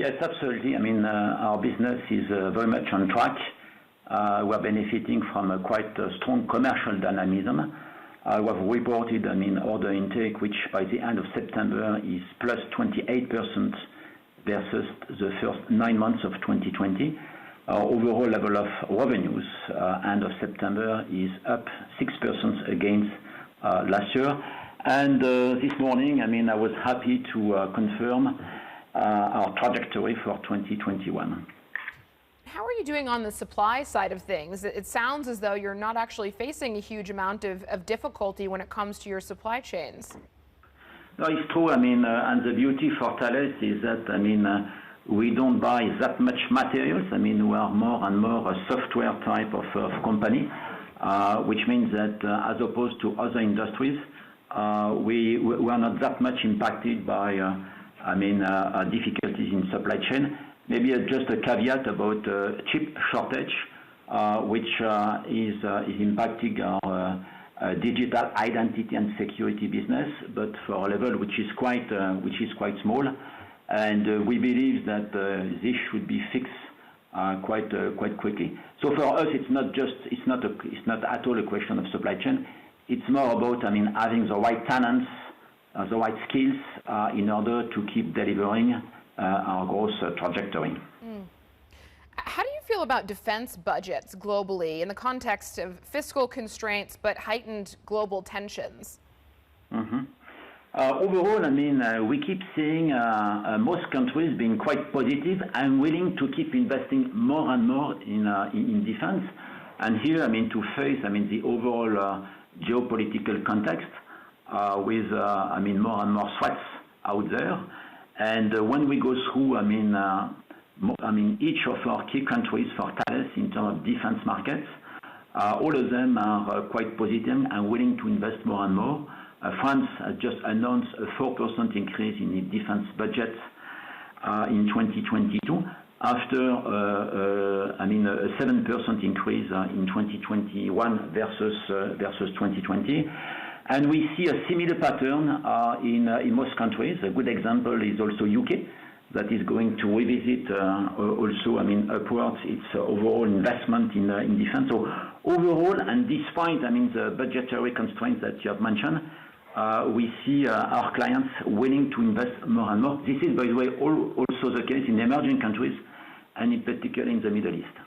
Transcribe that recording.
Yes, absolutely. I mean, our business is very much on track. We're benefiting from a quite strong commercial dynamism. We have reported, order intake, which by the end of September is plus 28% versus the first 9 months of 2020. Our overall level of revenues end of September is up 6% against last year. And this morning, I was happy to confirm our trajectory for 2021. How are you doing on the supply side of things? It sounds as though you're not actually facing a huge amount of difficulty when it comes to your supply chains. No, it's true. And the beauty for Thales is that, we don't buy that much materials. We are more and more a software type of company, which means that as opposed to other industries, we are not that much impacted by difficulties in supply chain. Maybe just a caveat about chip shortage, which is impacting our digital identity and security business, but for a level which is quite small, and we believe that this should be fixed quite quickly. So for us, it's not at all a question of supply chain. It's more about having the right talents, the right skills in order to keep delivering our growth trajectory. How do you feel about defense budgets globally in the context of fiscal constraints but heightened global tensions? Overall, we keep seeing most countries being quite positive and willing to keep investing more and more in defense. And here, to face, the overall geopolitical context with, more and more threats out there. And when we go through, each of our key countries for Thales in terms of defense markets, all of them are quite positive and willing to invest more and more. France has just announced a 4% increase in its defense budget in 2022, after a 7% increase in 2021 versus 2020. And we see a similar pattern in most countries. A good example is also UK, that is going to revisit also, upwards its overall investment in defense. So overall, and despite, the budgetary constraints that you have mentioned, we see our clients willing to invest more and more. This is, by the way, also the case in emerging countries, and in particular in the Middle East.